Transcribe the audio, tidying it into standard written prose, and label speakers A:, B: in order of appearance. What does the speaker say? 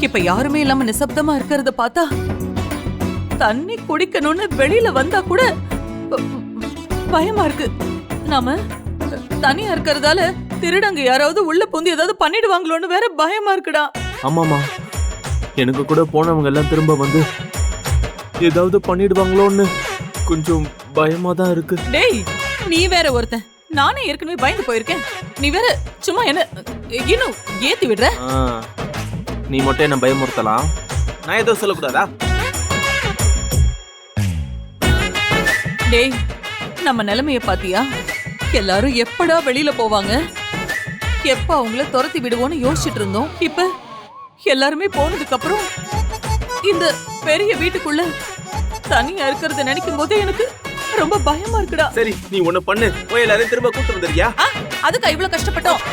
A: இப்ப யாருமே இல்லாம நிசப்தமா இருக்கிறத பார்த்தா தண்ணி குடிக்கணும்னு வெளியில வந்தா கூட பயமா இருக்கு. நாம தனியா இருக்கிறதால திருடங்க யாராவது உள்ள புந்து ஏதாவது பண்ணிடுவாங்களோன்னு வேற பயமா இருக்குடா.
B: ஆமாமா, எனக்கு கூட போனவங்க எல்லாம் திரும்ப வந்து ஏதாவது பண்ணிடுவாங்களோன்னு கொஞ்சம் பயமா தான் இருக்கு.
A: டேய், நீ வேற ஒருத்தன். நானே ஏற்கனவே பயந்து போயிருக்கேன். நீ வேற சும்மா என்ன இன்னும் ஏத்தி விடுற.
B: நீ மட்டும் என்ன பயமுறுத்தலாம், நான் ஏதோ சொல்லக்கூடாதா?
A: டேய், நம்ம நிலைமைய பாத்தியா? எல்லாரும் எப்படா வெளியில போவாங்க, எப்ப அவங்கள துரத்தி விடுவோன்னு யோசிச்சுட்டு இருந்தோம். இப்ப எல்லாருமே போனதுக்கு அப்புறம் இந்த பெரிய வீட்டுக்குள்ள தனியா இருக்கிறத நினைக்கும் போது எனக்கு ரொம்ப பயமா இருக்குடா.
B: சரி, நீ ஒண்ணு பண்ணு, போய் எல்லாரையும் திரும்ப கூட்டு வந்துறியா?
A: அதுக்கா இவ்வளவு கஷ்டப்பட்டோம்?